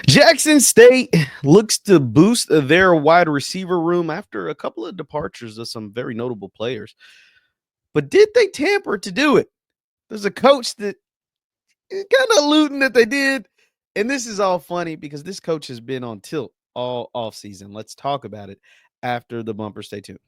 Jackson State looks to boost their wide receiver room after a couple of departures of some very notable players. But did they tamper to do it? There's a coach that kind of alluding that they did. And this is all funny because this coach has been on tilt all offseason. Let's talk about it after the bumper. Stay tuned.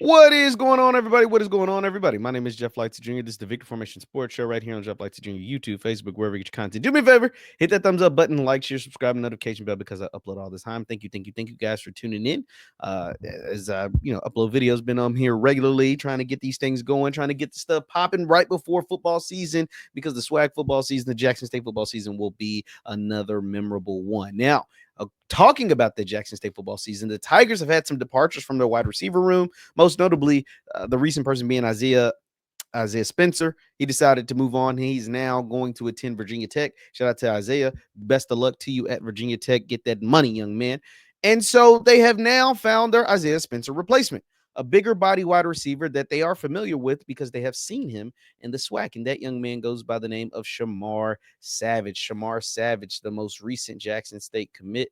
What is going on, everybody? What is going on, everybody? My name is JeffLightsyJr. This is the Victor Formation Sports Show right here on JeffLightsJr. YouTube, Facebook, wherever you get your content. Do me a favor, hit that thumbs up button, like, share, subscribe, and notification bell because I upload all this time. Thank you guys for tuning in. As I upload videos, been on here regularly, trying to get these things going, trying to get the stuff popping right before football season because the SWAC football season, the Jackson State football season will be another memorable one. Now, talking about the Jackson State football season, the Tigers have had some departures from their wide receiver room, most notably the recent person being Isaiah Spencer. He decided to move on. He's now going to attend Virginia Tech. Shout out to Isaiah. Best of luck to you at Virginia Tech. Get that money, young man. And so they have now found their Isaiah Spencer replacement, a bigger body wide receiver that they are familiar with because they have seen him in the SWAC. And that young man goes by the name of Shamar Savage. Shamar Savage, the most recent Jackson State commit,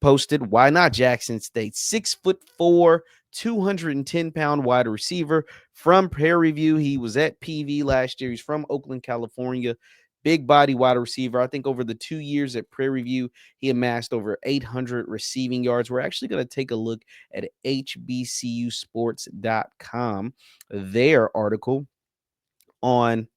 posted, why not Jackson State? 6'4", 210-pound wide receiver from Prairie View. He was at PV last year. He's from Oakland, California. Big body wide receiver. I think over the 2 years at Prairie View, he amassed over 800 receiving yards. We're actually going to take a look at HBCUsports.com, their article on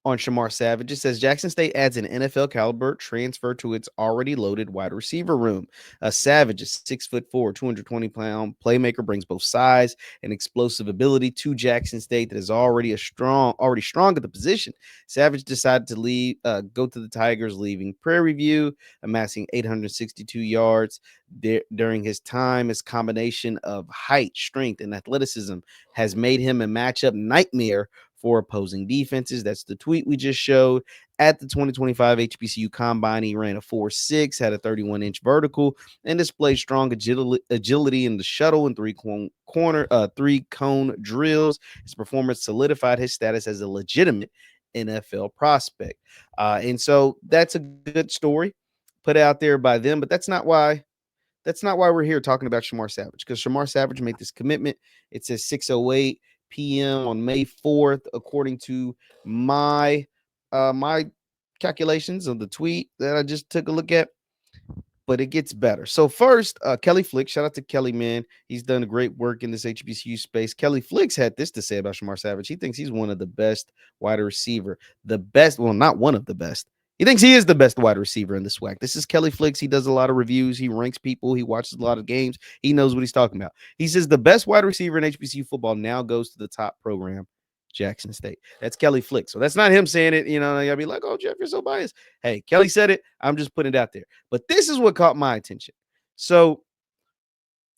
Shamar Savage. It says Jackson State adds an NFL caliber transfer to its already loaded wide receiver room. Savage is 6'4", 220-pound playmaker, brings both size and explosive ability to Jackson State that is already strong at the position. Savage decided to go to the Tigers, leaving Prairie View, amassing 862 yards during his time. His combination of height, strength, and athleticism has made him a matchup nightmare for opposing defenses. That's the tweet we just showed. At the 2025 HBCU Combine, he ran a 4.6, had a 31-inch vertical, and displayed strong agility in the shuttle and three-cone drills. His performance solidified his status as a legitimate NFL prospect. And so that's a good story put out there by them, but that's not why we're here talking about Shamar Savage, because Shamar Savage made this commitment. It says 6:08 p.m. on May 4th, according to my calculations of the tweet that I just took a look at. But it gets better. So first, Kelly Flicks, shout out to Kelly, man. He's done great work in this HBCU space. Kelly Flicks had this to say about Shamar Savage. He thinks he's one of the best wide receiver, the best, well, not one of the best. He thinks he is the best wide receiver in the SWAC. This is Kelly Flicks. He does a lot of reviews. He ranks people. He watches a lot of games. He knows what he's talking about. He says the best wide receiver in HBCU football now goes to the top program, Jackson State. That's Kelly Flicks. So that's not him saying it. You know, I'll be like, oh, Jeff, you're so biased. Hey, Kelly said it. I'm just putting it out there. But this is what caught my attention. So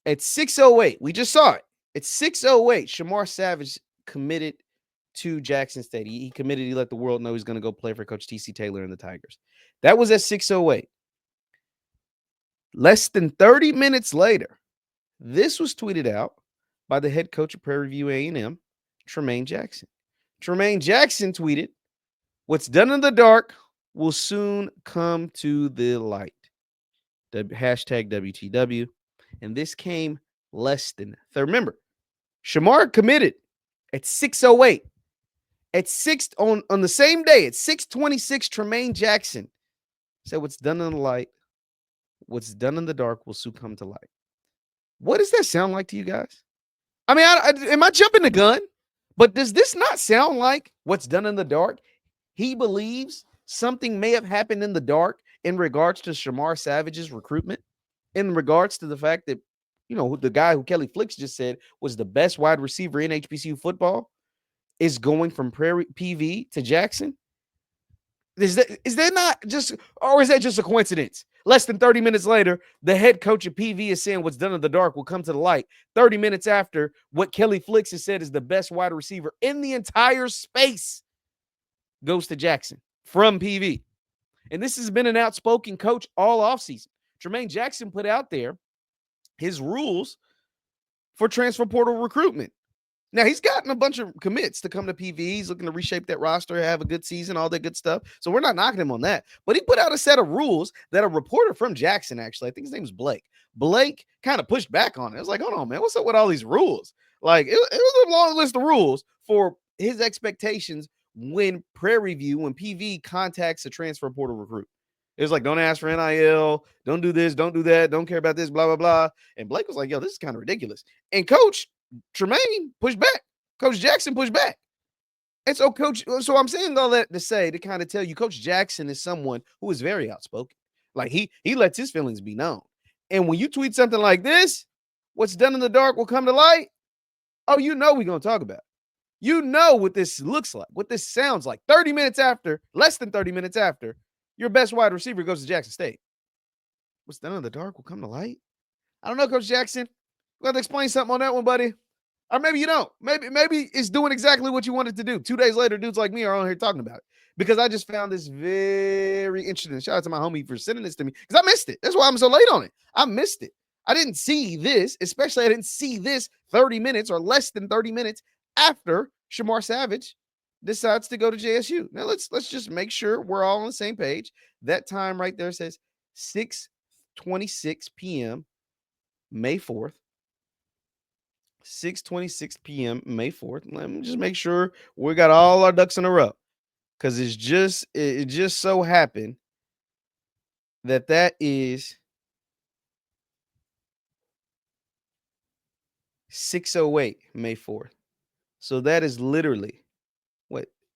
at 6:08, we just saw it. At 6:08, Shamar Savage committed to Jackson State. He committed. He let the world know he's going to go play for Coach T.C. Taylor and the Tigers. That was at 6:08. Less than 30 minutes later, this was tweeted out by the head coach of Prairie View A&M, Tummaine Jackson. Tummaine Jackson tweeted, "What's done in the dark will soon come to the light." Hashtag WTW. And this came less than. Remember, Shamar committed at 6:08. At 6 on the same day, at 6:26, Tummaine Jackson said, "What's done in the light, what's done in the dark will soon come to light." What does that sound like to you guys? I mean, am I jumping the gun? But does this not sound like what's done in the dark? He believes something may have happened in the dark in regards to Shamar Savage's recruitment, in regards to the fact that, the guy who Kelly Flicks just said was the best wide receiver in HBCU football is going from Prairie PV to Jackson. Is that not just, or is that just a coincidence? Less than 30 minutes later, the head coach of PV is saying what's done in the dark will come to the light. 30 minutes after, what Kelly Flicks has said is the best wide receiver in the entire space goes to Jackson from PV. And this has been an outspoken coach all offseason. Tummaine Jackson put out there his rules for transfer portal recruitment. Now, he's gotten a bunch of commits to come to PV. He's looking to reshape that roster, have a good season, all that good stuff. So we're not knocking him on that. But he put out a set of rules that a reporter from Jackson, actually, I think his name is Blake. Blake kind of pushed back on it. I was like, hold on, man, what's up with all these rules? Like, it was a long list of rules for his expectations when Prairie View, when PV contacts a transfer portal recruit. It was like, don't ask for NIL, don't do this, don't do that, don't care about this, blah, blah, blah. And Blake was like, yo, this is kind of ridiculous. And Coach Tummaine pushed back. Coach Jackson pushed back. And so I'm saying all that to say, to kind of tell you, Coach Jackson is someone who is very outspoken. Like he lets his feelings be known. And when you tweet something like this, what's done in the dark will come to light. Oh, you know we're going to talk about it. You know what this looks like, what this sounds like. 30 minutes after, less than 30 minutes after, your best wide receiver goes to Jackson State. What's done in the dark will come to light. I don't know, Coach Jackson. We'll have to explain something on that one, buddy. Or maybe you don't. Maybe it's doing exactly what you wanted to do. 2 days later, dudes like me are on here talking about it. Because I just found this very interesting. Shout out to my homie for sending this to me. Because I missed it. That's why I'm so late on it. I missed it. I didn't see this, especially I didn't see this 30 minutes or less than 30 minutes after Shamar Savage decides to go to JSU. Now let's just make sure we're all on the same page. That time right there says 6:26 p.m. May 4th. 6:26 p.m. May 4th. Let me just make sure we got all our ducks in a row. Because it just so happened that is 6:08 May 4th. So that is literally,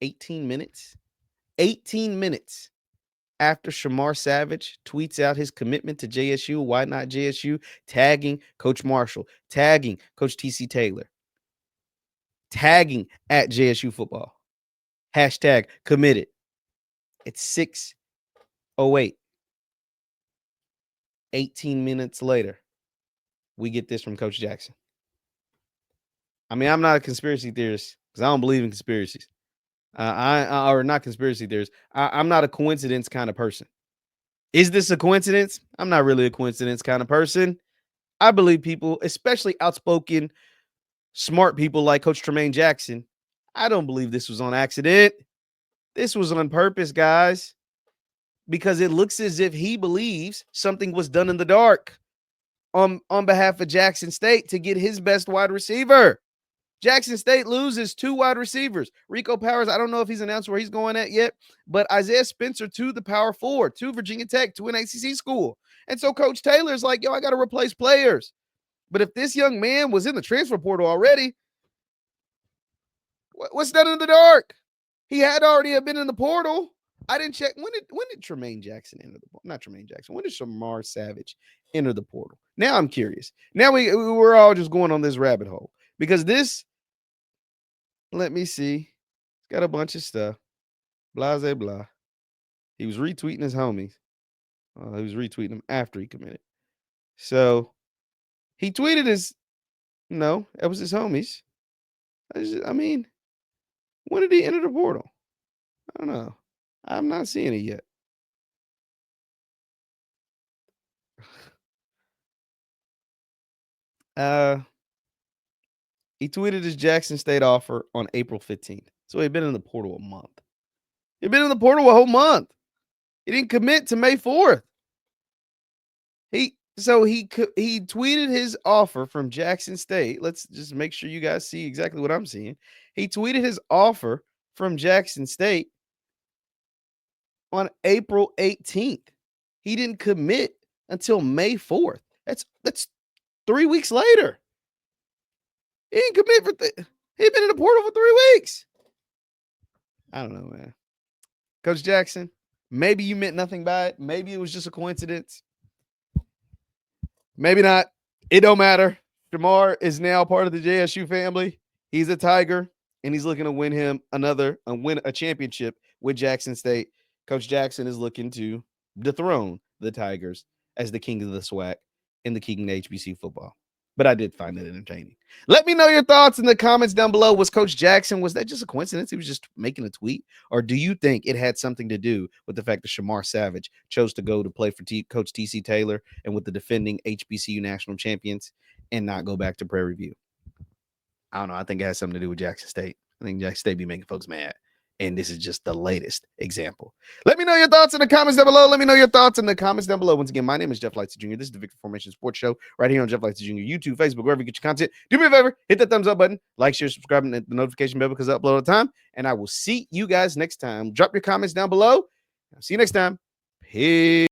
18 minutes? 18 minutes after Shamar Savage tweets out his commitment to JSU, why not JSU, tagging Coach Marshall, tagging Coach TC Taylor, tagging at JSU football, hashtag committed. It's 6:08. 18 minutes later, we get this from Coach Jackson. I mean, I'm not a conspiracy theorist because I don't believe in conspiracies. Or not conspiracy theorists. I'm not a coincidence kind of person. Is this a coincidence? I'm not really a coincidence kind of person. I believe people, especially outspoken, smart people like Coach Tummaine Jackson, I don't believe this was on accident. This was on purpose, guys, because it looks as if he believes something was done in the dark on behalf of Jackson State to get his best wide receiver. Jackson State loses 2 wide receivers. Rico Powers, I don't know if he's announced where he's going at yet, but Isaiah Spencer to the Power 4, to Virginia Tech, to an ACC school. And so Coach Taylor's like, yo, I got to replace players. But if this young man was in the transfer portal already, what's done in the dark? He had already been in the portal. I didn't check. When did Tummaine Jackson enter the portal? Not Tummaine Jackson. When did Shamar Savage enter the portal? Now I'm curious. Now we're all just going on this rabbit hole. Because this, let me see. It's got a bunch of stuff. Blah, blah, blah. He was retweeting his homies. He was retweeting them after he committed. So he tweeted his, no, that was his homies. I mean, when did he enter the portal? I don't know. I'm not seeing it yet. He tweeted his Jackson State offer on April 15th. So he'd been in the portal a month. He'd been in the portal a whole month. He didn't commit to May 4th. He tweeted his offer from Jackson State. Let's just make sure you guys see exactly what I'm seeing. He tweeted his offer from Jackson State on April 18th. He didn't commit until May 4th. That's 3 weeks later. He didn't commit he'd been in the portal for 3 weeks. I don't know, man. Coach Jackson, maybe you meant nothing by it. Maybe it was just a coincidence. Maybe not. It don't matter. Shamar is now part of the JSU family. He's a Tiger, and he's looking to win a championship with Jackson State. Coach Jackson is looking to dethrone the Tigers as the king of the SWAC and the king of HBCU football. but I did find it entertaining. Let me know your thoughts in the comments down below. Was Coach Jackson, was that just a coincidence? He was just making a tweet? Or do you think it had something to do with the fact that Shamar Savage chose to go to play for Coach TC Taylor and with the defending HBCU national champions and not go back to Prairie View? I don't know. I think it has something to do with Jackson State. I think Jackson State be making folks mad. And this is just the latest example. Let me know your thoughts in the comments down below. Let me know your thoughts in the comments down below. Once again, my name is JeffLightsYJr. This is the Victor Formation Sports Show right here on JeffLightsYJr, YouTube, Facebook, wherever you get your content. Do me a favor, hit that thumbs up button, like, share, subscribe, and hit the notification bell because I upload all the time. And I will see you guys next time. Drop your comments down below. I'll see you next time. Peace.